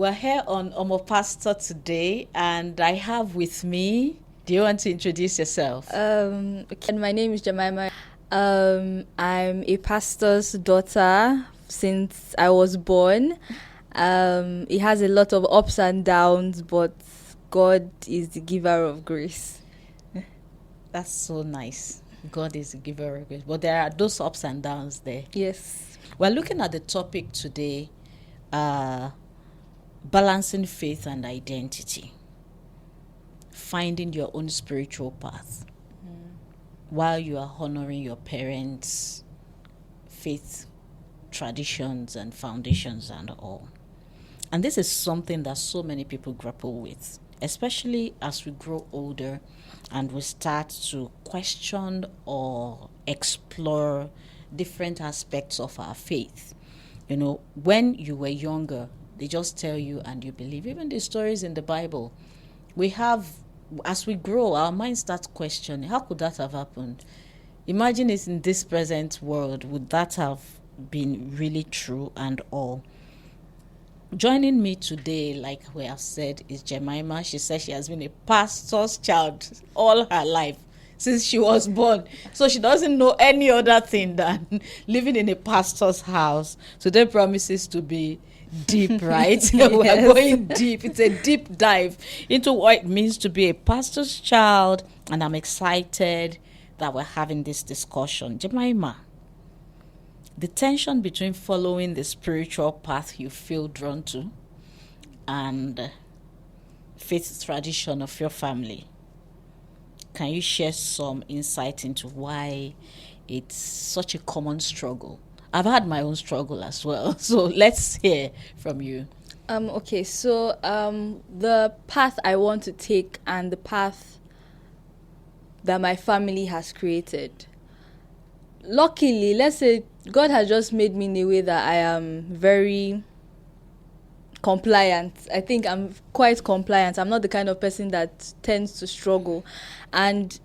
We're here on Omo Pastor today, and I have with me. Do you want to introduce yourself? Okay, my name is Jemima. I'm a pastor's daughter since I was born. It has a lot of ups and downs, but God is the giver of grace. That's so nice. God is a giver of grace. But there are those ups and downs there. Yes. We're looking at the topic today, balancing faith and identity. Finding your own spiritual path while you are honoring your parents' faith traditions and foundations and all. And this is something that so many people grapple with, especially as we grow older and we start to question or explore different aspects of our faith. You know, when you were younger, they just tell you and you believe. Even the stories in the Bible, we have, as we grow, our mind starts questioning, how could that have happened? Imagine it in this present world, would that have been really true and all? Joining me today, like we have said, is Jemima. She says she has been a pastor's child all her life since she was born. So she doesn't know any other thing than living in a pastor's house. Today promises to be deep, right? Yes. We are going deep. It's a deep dive into what it means to be a pastor's child. And I'm excited that we're having this discussion. Jemima, the tension between following the spiritual path you feel drawn to and faith tradition of your family. Can you share some insight into why it's such a common struggle? I've had my own struggle as well, so let's hear from you. Okay, so the path I want to take and the path that my family has created. Luckily, let's say God has just made me in a way that I am very compliant. I think I'm quite compliant. I'm not the kind of person that tends to struggle. And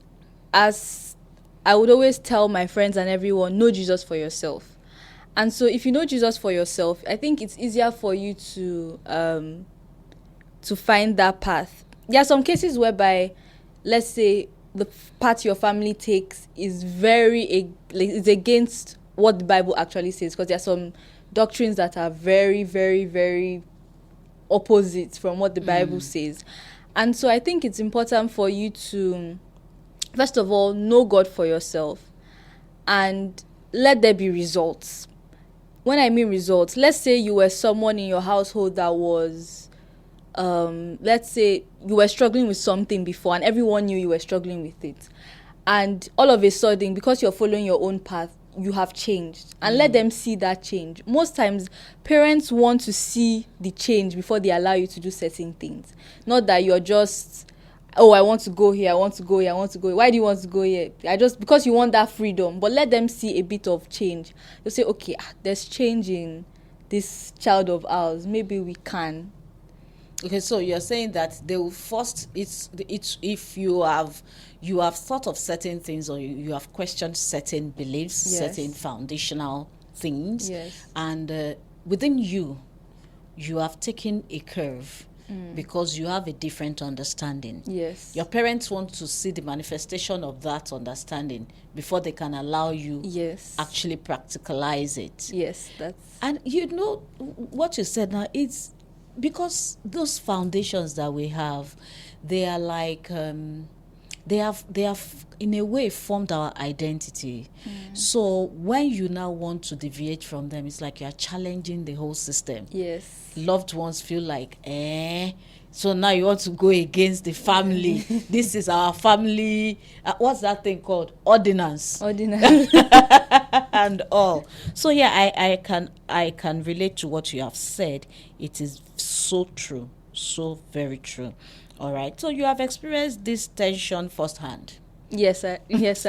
as I would always tell my friends and everyone, know Jesus for yourself. And so if you know Jesus for yourself, I think it's easier for you to find that path. There are some cases whereby, let's say, the path your family takes is it's against what the Bible actually says, because there are some doctrines that are very, very, very opposite from what the Bible says. And so I think it's important for you to, first of all, know God for yourself and let there be results. When I mean results, let's say you were someone in your household that was let's say you were struggling with something before and everyone knew you were struggling with it, and all of a sudden, because you're following your own path, you have changed, and let them see that change. Most times parents want to see the change before they allow you to do certain things, not that you're just, oh, I want to go here, I want to go here, I want to go here. Why do you want to go here? Because you want that freedom. But let them see a bit of change. They'll say, okay, there's change in this child of ours, maybe we can. Okay, so you're saying that they will first, it's if you have thought of certain things, or you have questioned certain beliefs, Yes. certain foundational things, Yes. and within you have taken a curve because you have a different understanding. Yes. Your parents want to see the manifestation of that understanding before they can allow you Yes. actually practicalize it. Yes, that's... And you know what you said now, it's because those foundations that we have, they are like they have in a way formed our identity. So when you now want to deviate from them, it's like you are challenging the whole system. Yes. Loved ones feel like, so now you want to go against the family. This is our family, what's that thing called? Ordinance. And all. So yeah, I can relate to what you have said. It is so true, so very true. All right, so you have experienced this tension firsthand. Yes, I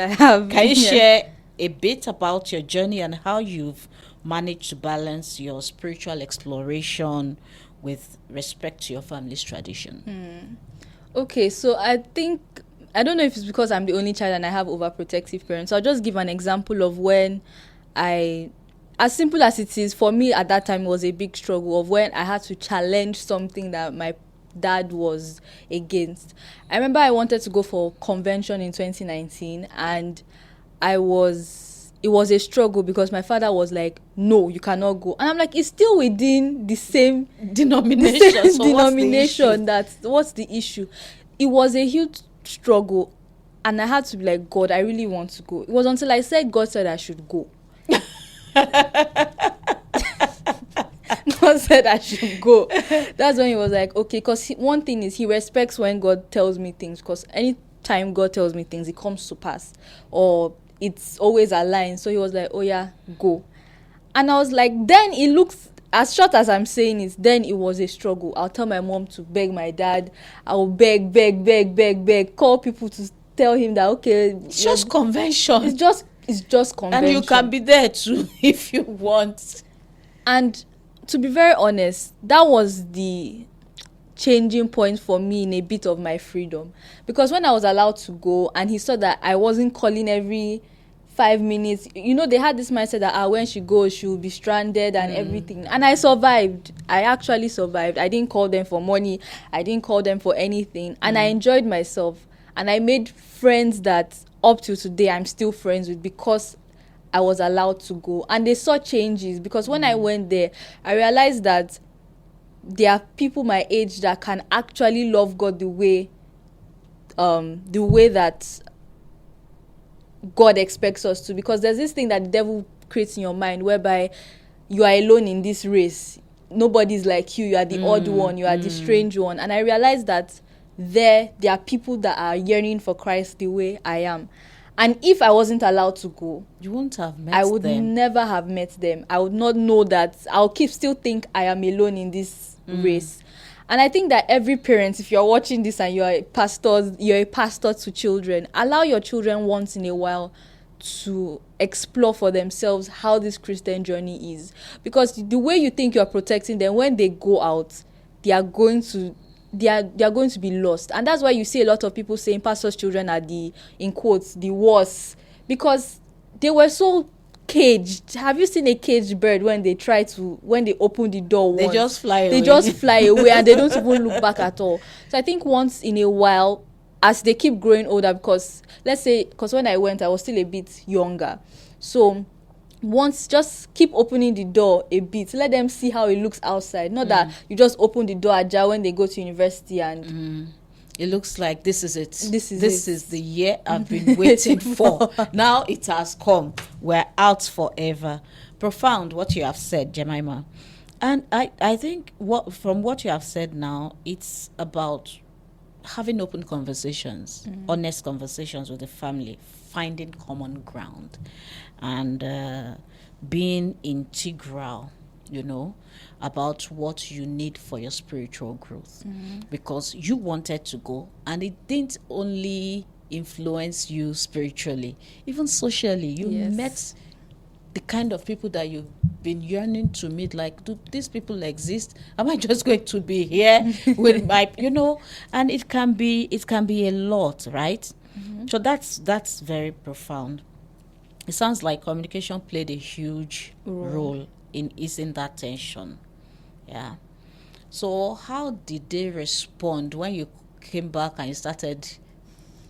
have. Can you Yes. share a bit about your journey and how you've managed to balance your spiritual exploration with respect to your family's tradition? Okay, so I don't know if it's because I'm the only child and I have overprotective parents. So I'll just give an example of when I as simple as it is, for me at that time, it was a big struggle of when I had to challenge something that my dad was against. I remember I wanted to go for convention in 2019, and it was a struggle because my father was like, no, you cannot go. And I'm like, it's still within the same denomination. So denomination. What's the issue? It was a huge struggle, and I had to be like, God, I really want to go. It was until I said, God said I should go. God said I should go. That's when he was like, okay, because one thing is he respects when God tells me things, because anytime God tells me things, it comes to pass, or it's always aligned. So he was like, oh yeah, go. And I was like, then it looks, as short as I'm saying it, then it was a struggle. I'll tell my mom to beg my dad. I'll beg, call people to tell him that, okay, it's just convention. It's just convention. And you can be there too if you want. And to be very honest, that was the changing point for me in a bit of my freedom. Because when I was allowed to go and he saw that I wasn't calling every 5 minutes, they had this mindset that when she goes, she will be stranded and everything. And I survived. I actually survived. I didn't call them for money. I didn't call them for anything. And I enjoyed myself. And I made friends that up till today I'm still friends with, because I was allowed to go. And they saw changes, because when I went there, I realized that there are people my age that can actually love God the way that God expects us to. Because there's this thing that the devil creates in your mind whereby you are alone in this race. Nobody's like you. You are the odd one. You are the strange one. And I realized that there are people that are yearning for Christ the way I am. And if I wasn't allowed to go, you wouldn't have met them. I would never have met them. I would not know that. I'll still think I am alone in this race. And I think that every parent, if you're watching this and you're a pastor to children, allow your children once in a while to explore for themselves how this Christian journey is. Because the way you think you're protecting them, when they go out, they are going to be lost. And that's why you see a lot of people saying pastors' children are the, in quotes, the worst, because they were so caged. Have you seen a caged bird when they open the door once? They just fly away. And they don't even look back at all. So I think once in a while, as they keep growing older, because when I went, I was still a bit younger. So once, just keep opening the door a bit, let them see how it looks outside. Not that you just open the door ajar when they go to university and it looks like this is it. This is the year I've been waiting for. Now it has come. We're out forever. Profound what you have said, Jemima. And I think from what you have said now, it's about having open conversations, honest conversations with the family, finding common ground, and being integral, about what you need for your spiritual growth. Because you wanted to go, and it didn't only influence you spiritually, even socially. You met the kind of people that you've been yearning to meet. Like, do these people exist? Am I just going to be here with my, and it can be a lot, right? So that's very profound. It sounds like communication played a huge role in easing that tension. Yeah. So how did they respond when you came back and you started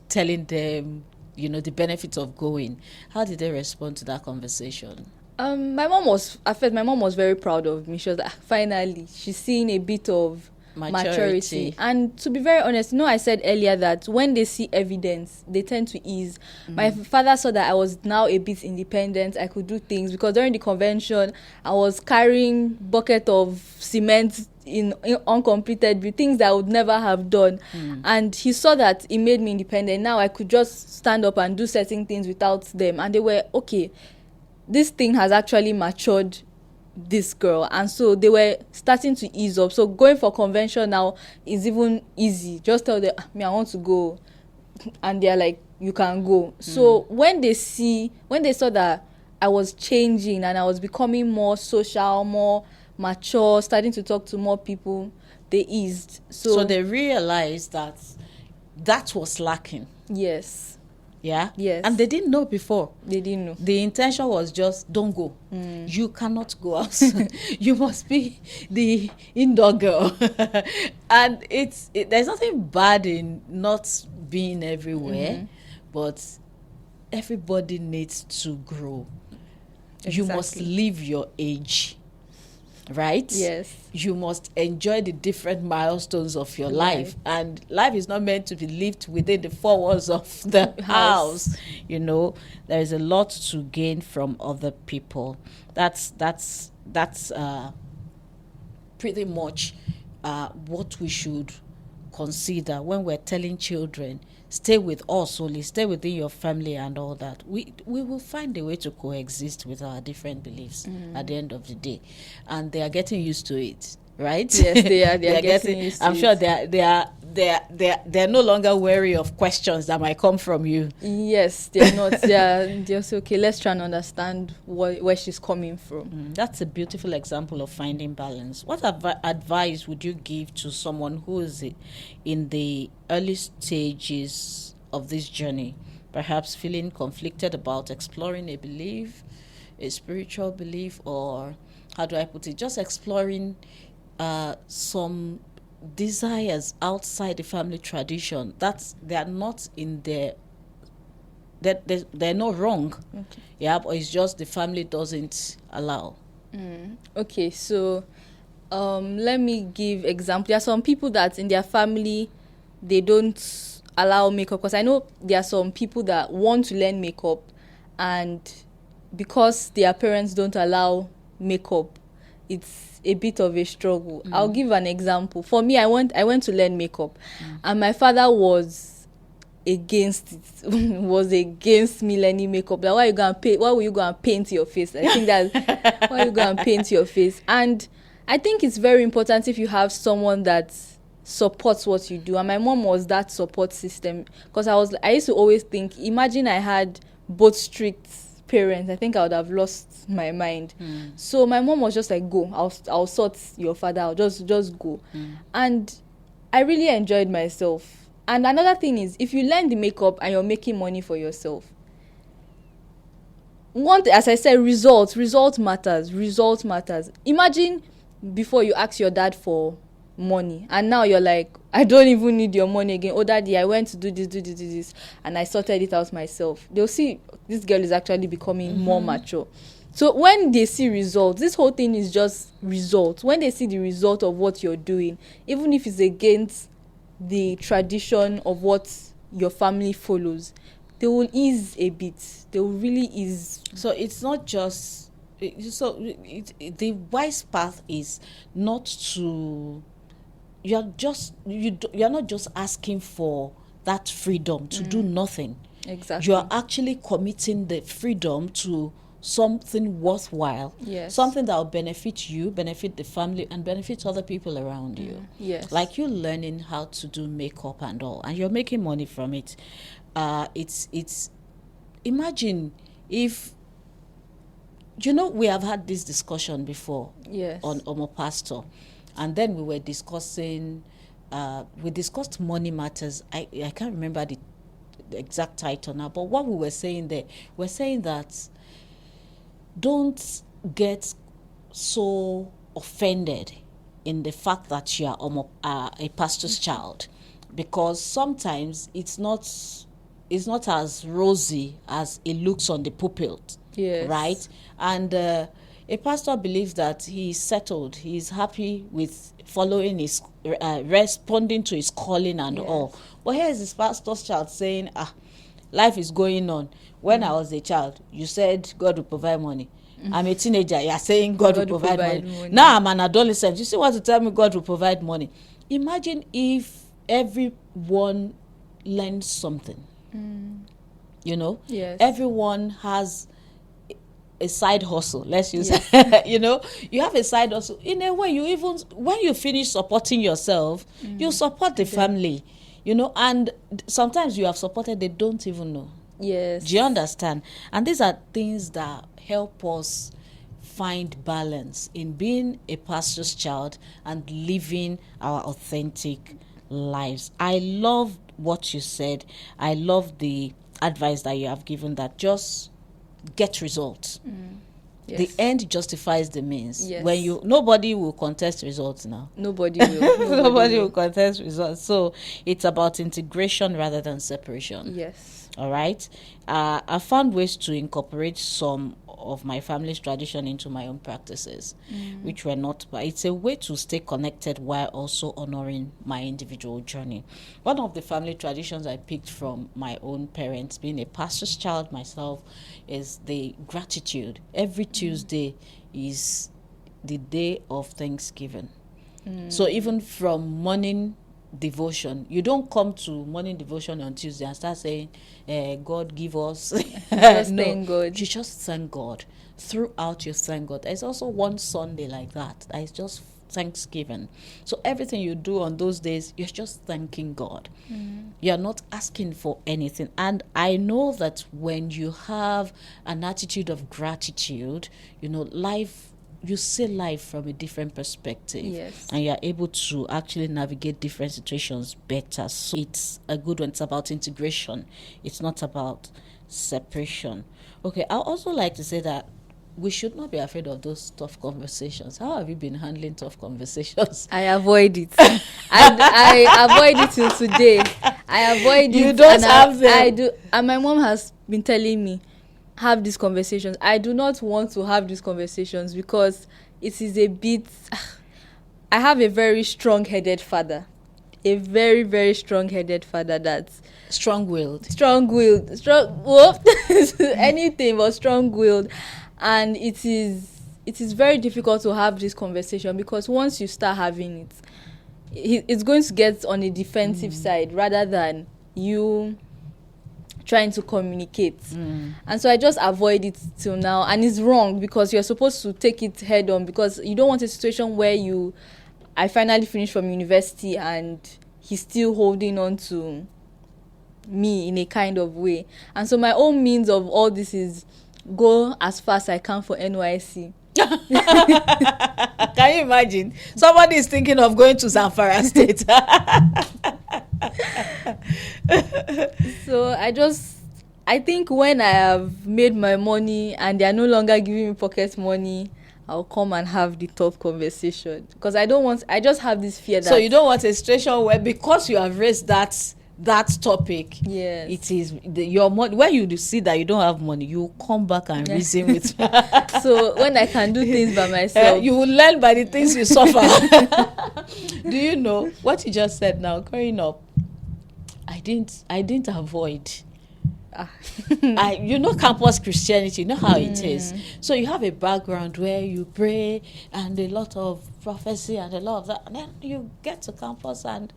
telling them, the benefits of going? How did they respond to that conversation? My mom was very proud of me. She was like, finally, she's seeing a bit of maturity. And to be very honest, I said earlier that when they see evidence, they tend to ease. My father saw that I was now a bit independent. I could do things, because during the convention, I was carrying bucket of cement in uncompleted things that I would never have done. And he saw that it made me independent. Now I could just stand up and do certain things without them. And they were, okay, this thing has actually matured this girl. And so they were starting to ease up. So going for convention now is even easy. Just tell them, I want to go, and they're like, you can go. So when they saw that I was changing and I was becoming more social, more mature, starting to talk to more people, they eased. So they realized that was lacking. Yes. Yeah. Yes. And they didn't know before. They didn't know. The intention was just don't go. You cannot go out. You must be the indoor girl. And there's nothing bad in not being everywhere, but everybody needs to grow. You must Exactly. live your age. Right? Yes. You must enjoy the different milestones of your life. And life is not meant to be lived within the four walls of the house. You know, there is a lot to gain from other people. That's pretty much what we should consider when we're telling children, stay with us only, stay within your family and all that. We will find a way to coexist with our different beliefs at the end of the day, and they are getting used to it, right? Yes, they are. They are getting used to I'm sure they're no longer wary of questions that might come from you. Yes, they're not. They're just okay. Let's try and understand where she's coming from. That's a beautiful example of finding balance. What advice would you give to someone who is in the early stages of this journey, perhaps feeling conflicted about exploring a belief, a spiritual belief, or how do I put it, just exploring some desires outside the family tradition? They are not in their, they're not wrong. Okay. Yeah, but it's just the family doesn't allow. Okay, so let me give example. There are some people that in their family they don't allow makeup, because I know there are some people that want to learn makeup, and because their parents don't allow makeup, it's a bit of a struggle. I'll give an example. For me, I went to learn makeup, and my father was against it. Was against me learning makeup. Like, why will you go and paint your face? I think that why you go and paint your face. And I think it's very important if you have someone that supports what you do, and my mom was that support system, because I used to always think, imagine I had both strict parents, I think I would have lost my mind. So my mom was just like, go, I'll sort your father out, just go. And I really enjoyed myself. And another thing is, if you learn the makeup and you're making money for yourself, as I said, result matters. Imagine before you ask your dad for money, and now you're like, I don't even need your money again. Oh daddy, I went to do this, and I sorted it out myself. They'll see this girl is actually becoming more mature. So when they see results, this whole thing is just results. When they see the result of what you're doing, even if it's against the tradition of what your family follows, they will ease a bit. They will really ease. So it's not just the wise path is not to, you're not just asking for that freedom to do nothing. Exactly. You are actually committing the freedom to something worthwhile. Yes. Something that will benefit you, benefit the family, and benefit other people around you. Yes. Like you learning how to do makeup and all, and you're making money from it. It's imagine if, we have had this discussion before. Yes. On Omo Pastor, and then we were discussing we discussed money matters. I can't remember the exact title now, but what we were saying there, we're saying that don't get so offended in the fact that you are a pastor's child, because sometimes it's not as rosy as it looks on the pulpit. Yes. Right? And a pastor believes that he's settled, he's happy with following his responding to his calling and all. But here is this pastor's child saying, life is going on. When I was a child, you said God will provide money. I'm a teenager, you're saying God will provide money. Now I'm an adolescent, you still want to tell me God will provide money. Imagine if everyone learns something. Yes. Everyone has a side hustle, let's use you have a side hustle. In a way, when you finish supporting yourself, you support the family, and sometimes you have supported, they don't even know. Yes. Do you understand? And these are things that help us find balance in being a pastor's child and living our authentic lives. I love what you said. I love the advice that you have given, that just get results. Yes. The end justifies the means. Yes. When nobody will contest results now. Nobody will. Nobody will contest results. So it's about integration rather than separation. Yes. All right. I found ways to incorporate some of my family's tradition into my own practices, which were not, but it's a way to stay connected while also honoring my individual journey. One of the family traditions I picked from my own parents, being a pastor's child myself, is the gratitude. Every Tuesday is the day of Thanksgiving. So even from morning devotion, you don't come to morning devotion on Tuesday and start saying, God give us. Just No, thank God. you just thank God. Throughout you thank God. There's also one Sunday like that. That is just Thanksgiving. So everything you do on those days, you're just thanking God. You're not asking for anything. And I know that when you have an attitude of gratitude, you see life from a different perspective. Yes. And you're able to actually navigate different situations better. So it's a good one. It's about integration. It's not about separation. Okay, I also like to say that we should not be afraid of those tough conversations. How have you been handling tough conversations? I avoid it. I avoid it till today. I avoid it. You don't have them. I do. And my mom has been telling me, have these conversations. I do not want to have these conversations because it is a bit. I have a very strong-headed father. A very, very strong-headed father that's Strong-willed. Anything but strong-willed. And it is very difficult to have this conversation because once you start having it, it's going to get on a defensive side rather than you trying to communicate. And so I just avoid it till now, and it's wrong because you're supposed to take it head on, because you don't want a situation where I finally finished from university and he's still holding on to me in a kind of way. And so my own means of all this is go as fast as I can for NYC. Can you imagine? Somebody is thinking of going to Zamfara State. So I think when I have made my money and they are no longer giving me pocket money, I'll come and have the tough conversation, because I just have this fear that. So you don't want a situation where, because you have raised that topic, yes, it is your money. When you see that you don't have money, you come back and reason with. So when I can do things by myself, you will learn by the things you suffer. Do you know what you just said now? Growing up, I didn't avoid. Campus Christianity, you know how it is. So you have a background where you pray and a lot of prophecy and a lot of that, and then you get to campus and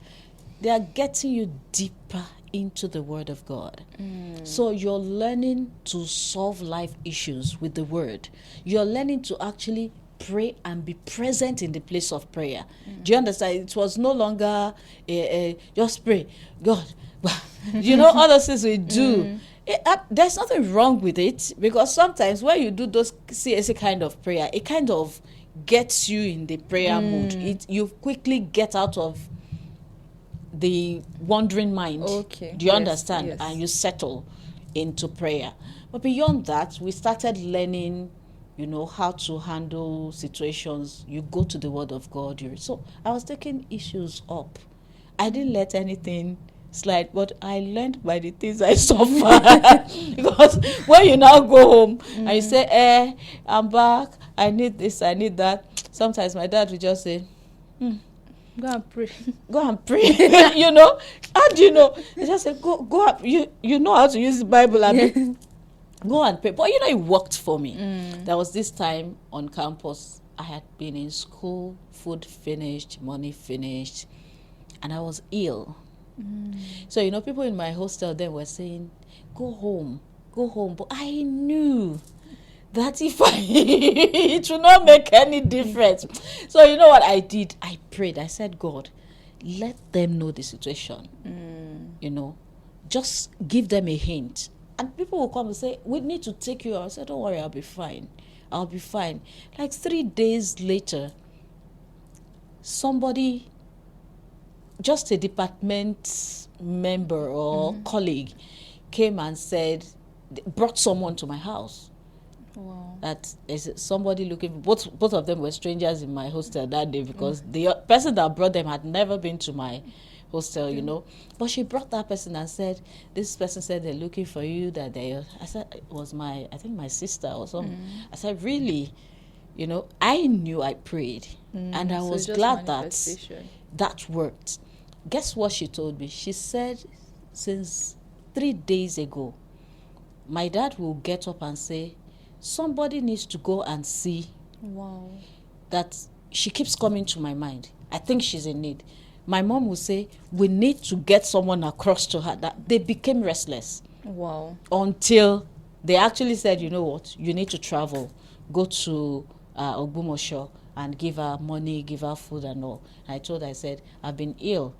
they are getting you deeper into the Word of God. So you're learning to solve life issues with the Word. You're learning to actually pray and be present in the place of prayer. Do you understand? It was no longer just pray, God. All those things we do. There's nothing wrong with it, because sometimes when you do those CSA kind of prayer, it kind of gets you in the prayer mood. You quickly get out of the wandering mind. Okay. Do you understand? Yes. And you settle into prayer. But beyond that, we started learning, how to handle situations. You go to the Word of God. So I was taking issues up. I didn't let anything slide, but I learned by the things I suffer. Because when you now go home and you say, I'm back, I need this, I need that, sometimes my dad will just say, go and pray. Go and pray. How do you know? He just say, go up. You know how to use the Bible. Go and pray. But it worked for me. There was this time on campus, I had been in school, food finished, money finished, and I was ill. So, people in my hostel then were saying, go home. But I knew that it will not make any difference. So you know what I did? I prayed. I said, God, let them know the situation. Just give them a hint. And people will come and say, we need to take you out. I said, don't worry, I'll be fine. Like 3 days later, somebody, just a department member or colleague, came and said, brought someone to my house. Wow. That is somebody looking. Both of them were strangers in my hostel that day, because the person that brought them had never been to my hostel, you know. But she brought that person and said, this person said they're looking for you. That I said it was my sister or something. I said, really? You know, I knew I prayed, and I was glad that worked. Guess what she told me? She said, since 3 days ago, my dad will get up and say, somebody needs to go and see. Wow. That she keeps coming to my mind. I think she's in need. My mom will say, we need to get someone across to her. That they became restless. Wow. Until they actually said, you know what, you need to travel. Go to Ogbomosho and give her money, give her food and all. I told her, I said, I've been ill.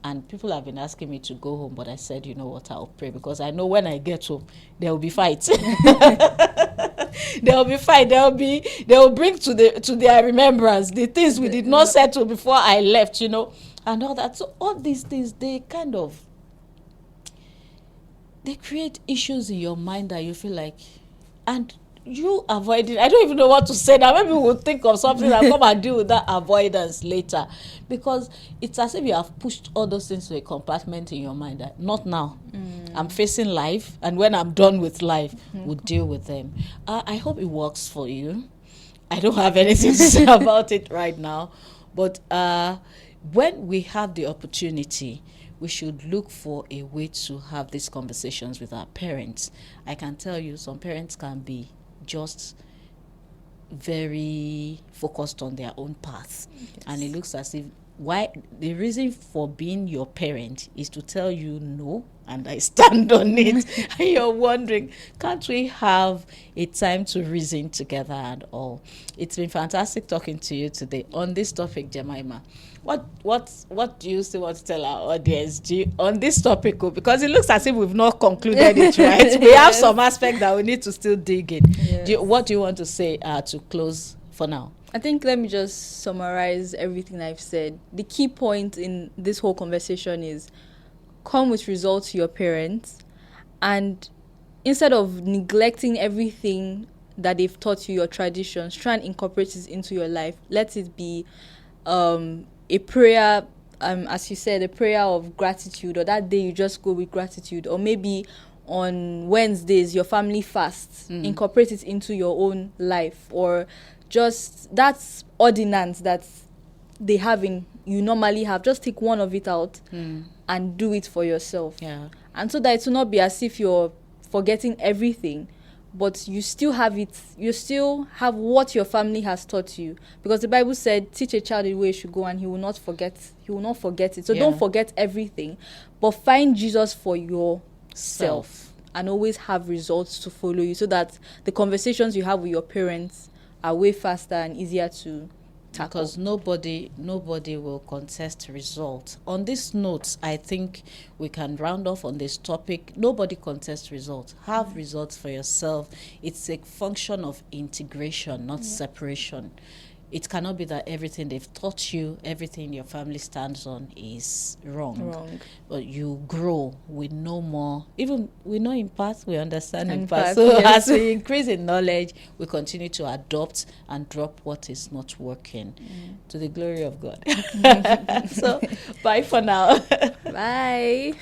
And people have been asking me to go home, but I said, you know what, I'll pray, because I know when I get home, there will be fights. There will be fight. They will bring to their remembrance the things we did not settle before I left, you know, and all that. So all these things, they create issues in your mind that you feel like, and you avoid it. I don't even know what to say now. Maybe we'll think of something and come and deal with that avoidance later, because it's as if you have pushed all those things to a compartment in your mind that not now. I'm facing life, and when I'm done with life, we'll deal with them. I hope it works for you. I don't have anything to say about it right now, but when we have the opportunity, we should look for a way to have these conversations with our parents. I can tell you, some parents can be just very focused on their own path. Yes. And it looks as if the reason for being your parent is to tell you no, and I stand on it. And you're wondering, can't we have a time to reason together and all? It's been fantastic talking to you today on this topic, Jemima. What do you still want to tell our audience on this topic? Because it looks as if we've not concluded it, right? We have some aspects that we need to still dig in. Yes. What do you want to say to close for now? I think let me just summarize everything I've said. The key point in this whole conversation is come with results to your parents, and instead of neglecting everything that they've taught you, your traditions, try and incorporate it into your life. Let it be a prayer, as you said, a prayer of gratitude, or that day you just go with gratitude, or maybe on Wednesdays your family fasts. Incorporate it into your own life, or just that's ordinance that they have you normally have. Just take one of it out and do it for yourself. Yeah. And so that it will not be as if you're forgetting everything, but you still have it. You still have what your family has taught you, because the Bible said, "Teach a child the way he should go, and he will not forget. He will not forget it." So don't forget everything, but find Jesus for yourself, and always have results to follow you, so that the conversations you have with your parents are way faster and easier to tackle. Because nobody will contest results. On this note, I think we can round off on this topic. Nobody contests results. Have results for yourself. It's a function of integration, not separation. It cannot be that everything they've taught you, everything your family stands on is wrong. But you grow. We know more. Even we know in part, we understand in part. So as we increase in knowledge, we continue to adopt and drop what is not working to the glory of God. So bye for now. Bye.